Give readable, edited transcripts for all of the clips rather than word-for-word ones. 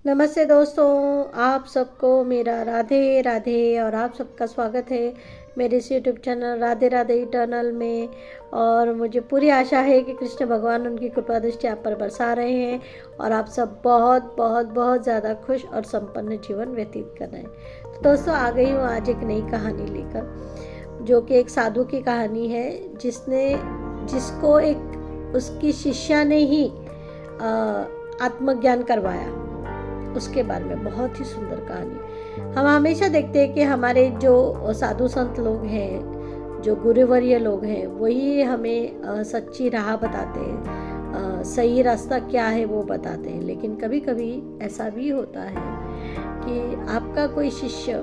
नमस्ते दोस्तों, आप सबको मेरा राधे राधे और आप सबका स्वागत है मेरे इस YouTube channel Radhe Radhe eternal में। और मुझे पूरी आशा है कि कृष्ण भगवान उनकी कृपा दृष्टि आप पर बरसा रहे हैं और आप सब बहुत बहुत बहुत ज़्यादा खुश और संपन्न जीवन व्यतीत कर रहे हैं। तो दोस्तों, आ गई हूँ आज एक नई कहानी लेकर, जो कि एक साधु की कहानी है जिसको एक उसकी शिष्या ने ही आत्मज्ञान करवाया। उसके बारे में बहुत ही सुंदर कहानी। हम हमेशा देखते हैं कि हमारे जो साधु संत लोग हैं, जो गुरुवर्य लोग हैं, वही हमें सच्ची राह बताते हैं, सही रास्ता क्या है वो बताते हैं। लेकिन कभी कभी ऐसा भी होता है कि आपका कोई शिष्य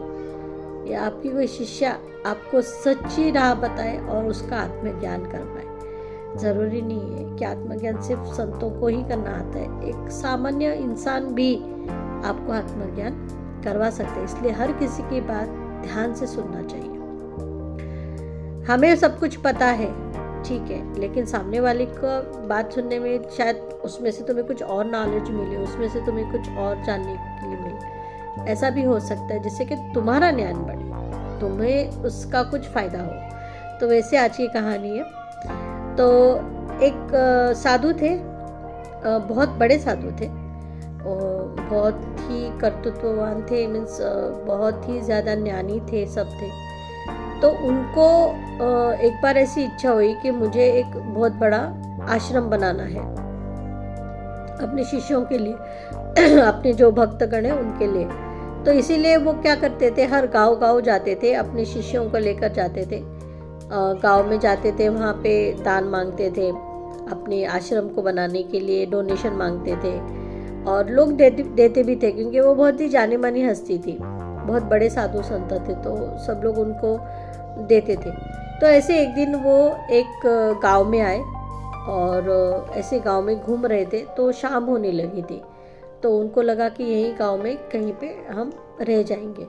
या आपकी कोई शिष्या आपको सच्ची राह बताए और उसका आत्मज्ञान करवाए। ज़रूरी नहीं है कि आत्मज्ञान सिर्फ संतों को ही करना आता है, एक सामान्य इंसान भी आपको आत्मज्ञान करवा सकते हैं। इसलिए हर किसी की बात ध्यान से सुनना चाहिए। हमें सब कुछ पता है, ठीक है, लेकिन सामने वाले को बात सुनने में शायद उसमें से तुम्हें कुछ और नॉलेज मिले, उसमें से तुम्हें कुछ और जानने के लिए मिले। ऐसा भी हो सकता है जिससे कि तुम्हारा ज्ञान बढ़े, तुम्हें उसका कुछ फ़ायदा हो। तो वैसे आज की कहानी है। तो एक साधु थे, बहुत बड़े साधु थे और बहुत ही कर्तृत्ववान थे, मीन्स बहुत ही ज़्यादा ज्ञानी थे, सब थे। तो उनको एक बार ऐसी इच्छा हुई कि मुझे एक बहुत बड़ा आश्रम बनाना है अपने शिष्यों के लिए अपने जो भक्तगण हैं उनके लिए। तो इसीलिए वो क्या करते थे, हर गांव जाते थे, अपने शिष्यों को लेकर जाते थे। गांव में जाते थे, वहाँ पे दान मांगते थे, अपने आश्रम को बनाने के लिए डोनेशन मांगते थे और लोग देते भी थे, क्योंकि वो बहुत ही जानी मानी हस्ती थी, बहुत बड़े साधु संत थे, तो सब लोग उनको देते थे। तो ऐसे एक दिन वो एक गांव में आए और ऐसे गांव में घूम रहे थे, तो शाम होने लगी थी। तो उनको लगा कि यहीं गांव में कहीं पे हम रह जाएंगे।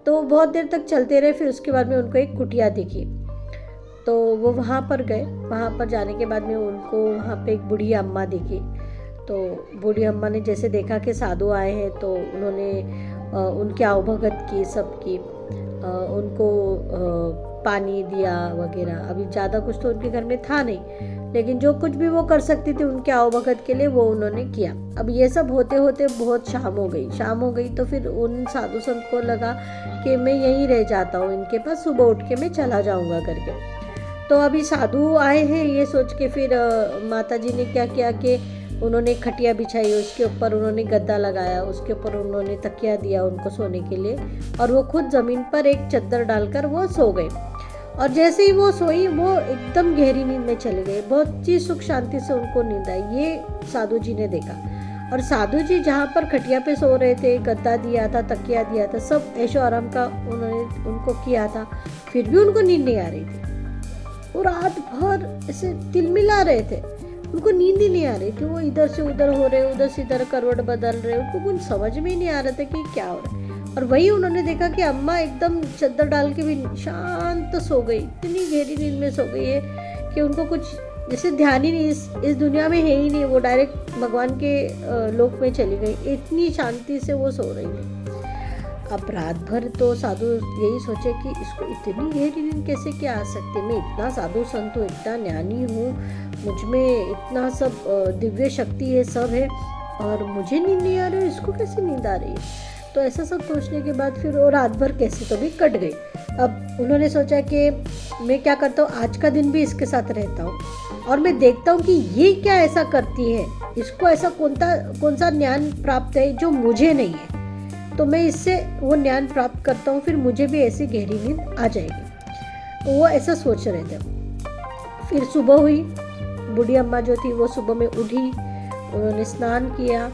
तो बहुत देर तक चलते रहे, फिर उसके बाद में उनको एक कुटिया दिखी। तो वो वहाँ पर गए। वहाँ पर जाने के बाद में उनको वहाँ पे एक बूढ़ी अम्मा दिखी। तो बूढ़ी अम्मा ने जैसे देखा कि साधु आए हैं, तो उन्होंने उनकी आवभगत की, सबकी उनको पानी दिया वगैरह। अभी ज़्यादा कुछ तो उनके घर में था नहीं, लेकिन जो कुछ भी वो कर सकती थी उनके आवभगत के लिए वो उन्होंने किया। अब ये सब होते होते बहुत शाम हो गई। तो फिर उन साधु संत को लगा कि मैं यहीं रह जाता हूँ इनके पास, सुबह उठ के मैं चला जाऊँगा करके। तो अभी साधु आए हैं ये सोच के फिर माता जी ने क्या किया कि उन्होंने खटिया बिछाई, उसके ऊपर उन्होंने गद्दा लगाया, उसके ऊपर उन्होंने तकिया दिया उनको सोने के लिए, और वो खुद ज़मीन पर एक चद्दर डालकर वो सो गए। और जैसे ही वो सोई, वो एकदम गहरी नींद में चले गए। बहुत ही सुख शांति से उनको नींद आई, ये साधु जी ने देखा। और साधु जी जहाँ पर खटिया पे सो रहे थे, गद्दा दिया था, तकिया दिया था, सब ऐशो आराम का उन्होंने उनको किया था, फिर भी उनको नींद नहीं आ रही थी। वो रात भर ऐसे तिलमिला रहे थे, उनको नींद ही नहीं आ रही थी। वो इधर से उधर हो रहे, उधर से इधर करवट बदल रहे, उनको कुछ समझ में ही नहीं आ रहा था कि क्या हो रहा है। और वही उन्होंने देखा कि अम्मा एकदम चद्दर डाल के भी शांत सो गई, इतनी गहरी नींद में सो गई है कि उनको कुछ जैसे ध्यान ही नहीं, इस दुनिया में है ही नहीं। वो डायरेक्ट भगवान के लोक में चली गई, इतनी शांति से वो सो रही है। अब रात भर तो साधु यही सोचे कि इसको इतनी गहरी नींद कैसे क्या आ सकती है, मैं इतना साधु संत हूँ, इतना ज्ञानी हूँ, मुझ में इतना सब दिव्य शक्ति है, सब है, और मुझे नींद नहीं आ रही है, इसको कैसे नींद आ रही है। तो ऐसा सब सोचने के बाद फिर वो रात भर कैसे तो भी कट गई। अब उन्होंने सोचा कि मैं क्या करता हूँ, आज का दिन भी इसके साथ रहता हूँ और मैं देखता हूँ कि ये क्या ऐसा करती है, इसको ऐसा कौन सा ज्ञान प्राप्त है जो मुझे नहीं है, तो मैं इससे वो ज्ञान प्राप्त करता हूँ, फिर मुझे भी ऐसी गहरी नींद आ जाएगी। तो वो ऐसा सोच रहे थे। फिर सुबह हुई, बूढ़ी अम्मा जो थी वो सुबह में उठी, उन्होंने स्नान किया।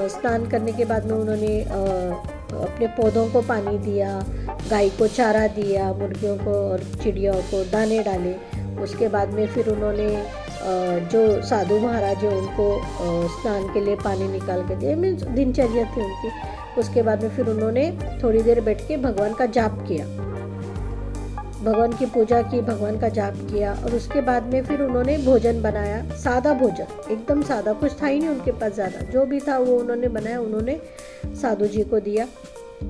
स्नान करने के बाद में उन्होंने अपने पौधों को पानी दिया, गाय को चारा दिया, मुर्गियों को और चिड़ियों को दाने डाले। उसके बाद में फिर उन्होंने जो साधु महाराज है उनको स्नान के लिए पानी निकाल के दिया, मीन्स दिनचर्या थी उनकी। उसके बाद में फिर उन्होंने थोड़ी देर बैठ के भगवान का जाप किया, भगवान की पूजा की, भगवान का जाप किया। और उसके बाद में फिर उन्होंने भोजन बनाया, सादा भोजन, एकदम सादा, कुछ था ही नहीं उनके पास ज़्यादा, जो भी था वो उन्होंने बनाया। उन्होंने साधु जी को दिया।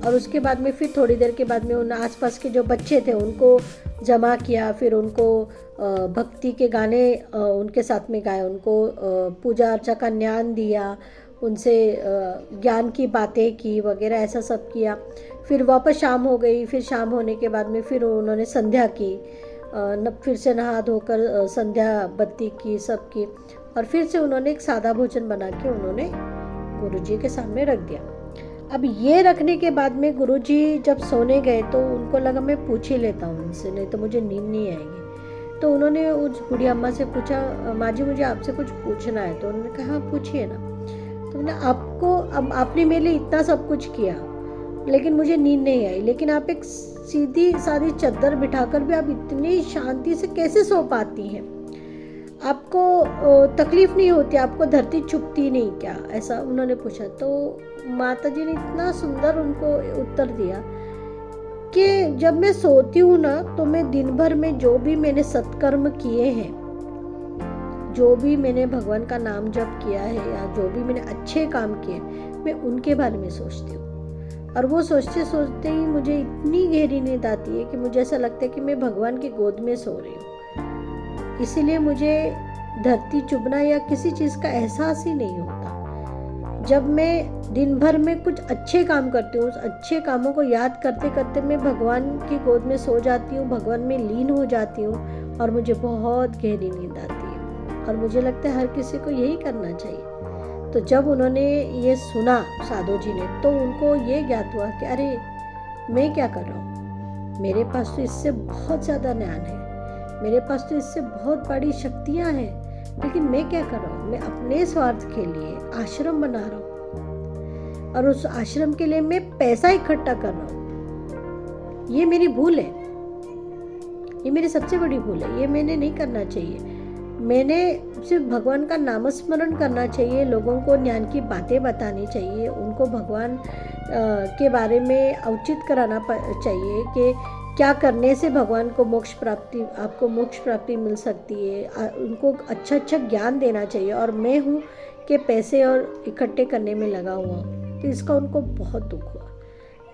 और उसके बाद में फिर थोड़ी देर के बाद में उन आसपास के जो बच्चे थे उनको जमा किया, फिर उनको भक्ति के गाने उनके साथ में गाए, उनको पूजा अर्चा का ज्ञान दिया, उनसे ज्ञान की बातें की वगैरह, ऐसा सब किया। फिर वापस शाम हो गई, फिर शाम होने के बाद में फिर उन्होंने संध्या की, फिर से नहा धोकर संध्या बत्ती की, सब की, और फिर से उन्होंने एक सादा भोजन बना के उन्होंने गुरुजी के सामने रख दिया। अब ये रखने के बाद में गुरुजी जब सोने गए तो उनको लगा मैं पूछ ही लेता हूँ उनसे, नहीं तो मुझे नींद नहीं आएगी। तो उन्होंने उस बूढ़ी अम्मा से पूछा, माँ जी मुझे आपसे कुछ पूछना है। तो उन्होंने कहा पूछिए ना। तो मैंने आपको, अब आपने मेरे लिए इतना सब कुछ किया लेकिन मुझे नींद नहीं आई, लेकिन आप एक सीधी सादी चादर बिठाकर भी आप इतनी शांति से कैसे सो पाती हैं? आपको तकलीफ नहीं होती? आपको धरती चुभती नहीं क्या? ऐसा उन्होंने पूछा। तो माता जी ने इतना सुंदर उनको उत्तर दिया कि जब मैं सोती हूँ ना तो मैं दिन भर में जो भी मैंने सत्कर्म किए हैं, जो भी मैंने भगवान का नाम जप किया है या जो भी मैंने अच्छे काम किए, मैं उनके बारे में सोचती हूँ। और वो सोचते सोचते ही मुझे इतनी गहरी नींद आती है कि मुझे ऐसा लगता है कि मैं भगवान की गोद में सो रही हूँ। इसीलिए मुझे धरती चुभना या किसी चीज़ का एहसास ही नहीं होता। जब मैं दिन भर में कुछ अच्छे काम करती हूँ, उस अच्छे कामों को याद करते करते मैं भगवान की गोद में सो जाती हूँ, भगवान में लीन हो जाती हूँ और मुझे बहुत गहरी नींद आती है। और मुझे लगता है हर किसी को यही करना चाहिए। तो जब उन्होंने ये सुना साधु जी ने, तो उनको ये ज्ञात हुआ कि अरे मैं क्या कर रहा हूँ, मेरे पास तो इससे बहुत ज़्यादा ज्ञान है, मेरे पास तो इससे बहुत बड़ी शक्तियाँ हैं, लेकिन मैं क्या कर रहा हूँ, मैं अपने स्वार्थ के लिए आश्रम बना रहा हूँ और उस आश्रम के लिए मैं पैसा इकट्ठा कर रहा हूँ। ये मेरी भूल है, ये मेरी सबसे बड़ी भूल है, ये मैंने नहीं करना चाहिए। मैंने सिर्फ भगवान का नामस्मरण करना चाहिए, लोगों को ज्ञान की बातें बतानी चाहिए, उनको भगवान के बारे में अवचित कराना चाहिए कि क्या करने से भगवान को मोक्ष प्राप्ति, आपको मोक्ष प्राप्ति मिल सकती है। उनको अच्छा अच्छा ज्ञान देना चाहिए। और मैं हूँ कि पैसे और इकट्ठे करने में लगा हुआ हूँ, तो इसका उनको बहुत दुख हुआ।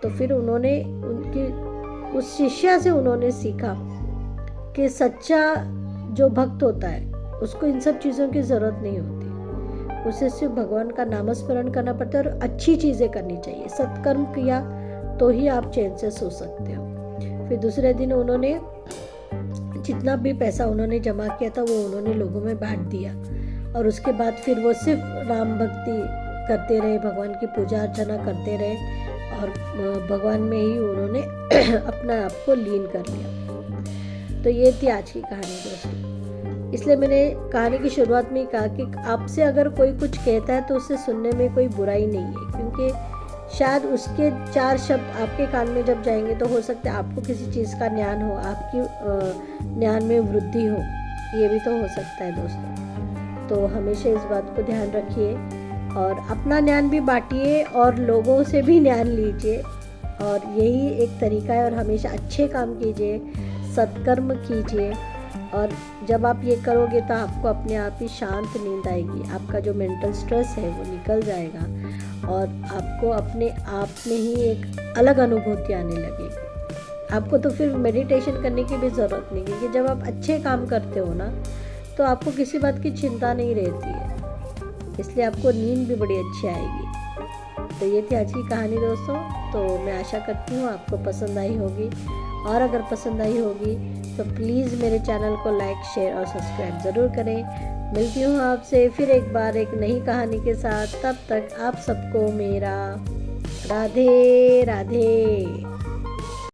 तो फिर उन्होंने उनकी उस शिष्या से उन्होंने सीखा कि सच्चा जो भक्त होता है उसको इन सब चीज़ों की ज़रूरत नहीं होती, उसे सिर्फ भगवान का नामस्मरण करना पड़ता है और अच्छी चीज़ें करनी चाहिए। सत्कर्म किया तो ही आप चैन से सो सकते हो। फिर दूसरे दिन उन्होंने जितना भी पैसा उन्होंने जमा किया था वो उन्होंने लोगों में बांट दिया। और उसके बाद फिर वो सिर्फ राम भक्ति करते रहे, भगवान की पूजा अर्चना करते रहे और भगवान में ही उन्होंने अपना आप को लीन कर लिया। तो ये थी आज की कहानी दोस्तों। इसलिए मैंने कहानी की शुरुआत में ही कहा कि आपसे अगर कोई कुछ कहता है तो उसे सुनने में कोई बुराई नहीं है, क्योंकि शायद उसके 4 शब्द आपके कान में जब जाएंगे तो हो सकता है आपको किसी चीज़ का ज्ञान हो, आपकी ज्ञान में वृद्धि हो, ये भी तो हो सकता है दोस्तों। तो हमेशा इस बात को ध्यान रखिए और अपना ज्ञान भी बांटिए और लोगों से भी ज्ञान लीजिए, और यही एक तरीका है। और हमेशा अच्छे काम कीजिए, सत्कर्म कीजिए, और जब आप ये करोगे तो आपको अपने आप ही शांत नींद आएगी, आपका जो मेंटल स्ट्रेस है वो निकल जाएगा और आपको अपने आप में ही एक अलग अनुभूति आने लगेगी। आपको तो फिर मेडिटेशन करने की भी ज़रूरत नहीं, क्योंकि जब आप अच्छे काम करते हो ना तो आपको किसी बात की चिंता नहीं रहती है, इसलिए आपको नींद भी बड़ी अच्छी आएगी। तो ये थी आज की कहानी दोस्तों। तो मैं आशा करती हूँ आपको पसंद आई होगी, और अगर पसंद आई होगी तो प्लीज़ मेरे चैनल को लाइक, शेयर और सब्सक्राइब ज़रूर करें। मिलती हूँ आपसे फिर एक बार एक नई कहानी के साथ। तब तक आप सबको मेरा राधे राधे।